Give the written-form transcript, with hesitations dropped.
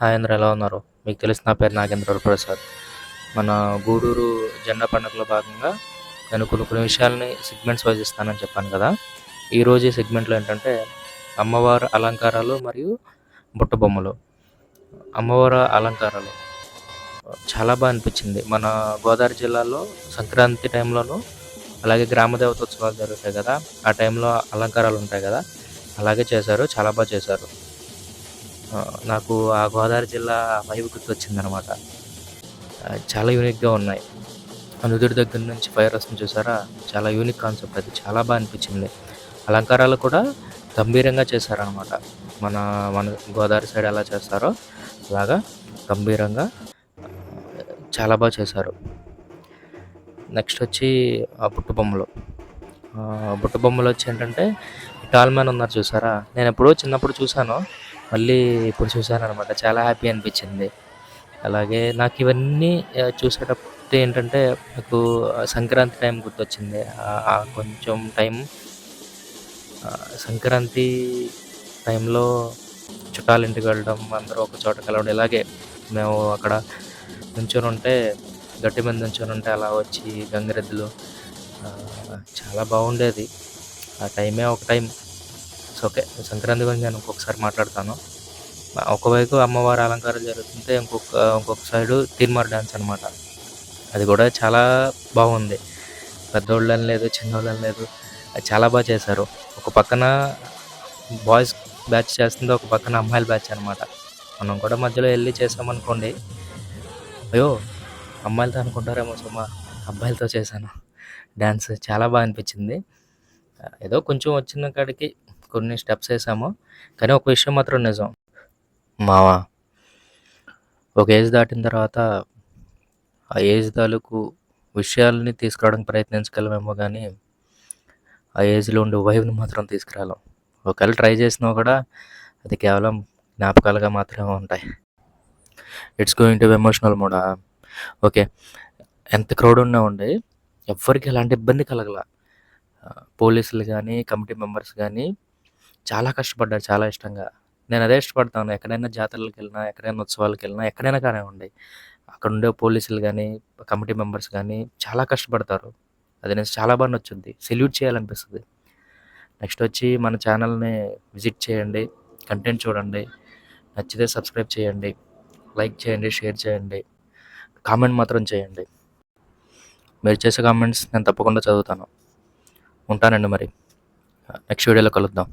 Hi అందరూ ఎలా ఉన్నారు? మీకు తెలుసు నా పేరు నాగేంద్ర ప్రసాద్. మన గూడూరు జెండా పండుగలో భాగంగా నేను కొన్ని కొన్ని విషయాల్ని సెగ్మెంట్స్ వైజ్ ఇస్తానని చెప్పాను కదా! ఈరోజు ఈ సెగ్మెంట్‌లో ఏంటంటే అమ్మవారి అలంకారాలు మరియు బుట్ట బొమ్మలు. అమ్మవారి అలంకారాలు చాలా అనిపించింది. మన గోదావరి జిల్లాలో సంక్రాంతి టైంలోను, అలాగే గ్రామ దేవత ఉత్సవాలు జరుగుతాయి కదా! ఆ టైంలో అలంకారాలు ఉంటాయి కదా! అలాగే చేశారు. చాలా చేశారు. నాకు ఆ గోదావరి జిల్లా వైబ్ గుర్తొచ్చిందనమాట. చాలా యూనిక్‌గా ఉన్నాయి. ఆ నుదురు దగ్గర నుంచి ఫైర్ వస్తుంది చూసారా? చాలా యూనిక్ కాన్సెప్ట్ అది. చాలా అనిపించింది. అలంకారాలు కూడా గంభీరంగా చేశారనమాట. మన మన గోదావరి సైడ్ ఎలా చేస్తారో అలాగా గంభీరంగా చాలా చేశారు. నెక్స్ట్ వచ్చి ఆ బుట్ట బొమ్మలు. బుట్ట బొమ్మలు వచ్చి ఏంటంటే టాల్ మ్యాన్ ఉన్నారు చూసారా? నేను ఎప్పుడో చిన్నప్పుడు చూసాను. మళ్ళీ ఇప్పుడు చూసాననమాట. చాలా హ్యాపీ అనిపించింది. అలాగే నాకు ఇవన్నీ చూసేటప్పుడు ఏంటంటే నాకు సంక్రాంతి టైం గుర్తొచ్చింది. కొంచెం టైం సంక్రాంతి టైంలో చుట్టాల ఇంటికి వెళ్ళడం, అందరూ ఒక చోట కలవడం. ఇలాగే మేము అక్కడ నుంచొని ఉంటే, గట్టి మీద నుంచొని ఉంటే అలా వచ్చి గంగిరెద్దులు చాలా బాగుండేది. ఆ టైమే ఒక టైం. It's okay. సంక్రాంతి గురించి నేను ఇంకొకసారి మాట్లాడతాను. ఒకవైపు అమ్మవారి అలంకారం జరుగుతుంటే ఇంకొక సైడు తీన్మార్ డ్యాన్స్ అనమాట. అది కూడా చాలా బాగుంది. పెద్దోళ్ళని లేదు, చిన్నోళ్ళని లేదు, అది చాలా చేశారు. ఒక పక్కన బాయ్స్ బ్యాచ్ చేస్తుంది, ఒక పక్కన అమ్మాయిల బ్యాచ్ అనమాట. మనం కూడా మధ్యలో వెళ్ళి చేసామనుకోండి, అయ్యో అమ్మాయిలతో అనుకుంటారేమో సుమా, అబ్బాయిలతో చేశాను డ్యాన్స్. చాలా అనిపించింది. ఏదో కొంచెం వచ్చిన కాడికి కొన్ని స్టెప్స్ వేసాము. కానీ ఒక విషయం మాత్రం నిజం, మావా ఒక ఏజ్ దాటిన తర్వాత ఆ ఏజ్ తాలూకు విషయాలని తీసుకురావడానికి ప్రయత్నించగలమేమో కానీ ఆ ఏజ్లో ఉండే వైబ్ని మాత్రం తీసుకురాలేం. ఒకవేళ ట్రై చేసినా కూడా అది కేవలం జ్ఞాపకాలుగా మాత్రమే ఉంటాయి. ఇట్స్ గోయింగ్ టు ఎమోషనల్ మోడా. ఓకే, ఎంత క్రౌడ్ ఉన్నా ఉండి ఎవ్వరికి ఎలాంటి ఇబ్బంది కలగల. పోలీసులు కానీ, కమిటీ మెంబర్స్ కానీ చాలా కష్టపడ్డారు, చాలా ఇష్టంగా. నేను అదే ఇష్టపడతాను. ఎక్కడైనా జాతరలకు వెళ్ళినా, ఎక్కడైనా ఉత్సవాలకు వెళ్ళినా, ఎక్కడైనా కానివ్వండి, అక్కడ ఉండే పోలీసులు కానీ, కమిటీ మెంబర్స్ కానీ చాలా కష్టపడతారు. అది నాకు చాలా నచ్చుద్ది. సెల్యూట్ చేయాలనిపిస్తుంది. నెక్స్ట్ వచ్చి మన ఛానల్ని విజిట్ చేయండి, కంటెంట్ చూడండి, నచ్చితే సబ్స్క్రైబ్ చేయండి, లైక్ చేయండి, షేర్ చేయండి, కామెంట్ మాత్రం చేయండి. మీరు చేసే కామెంట్స్ నేను తప్పకుండా చదువుతాను. ఉంటానండి మరి. నెక్స్ట్ వీడియోలో కలుద్దాం.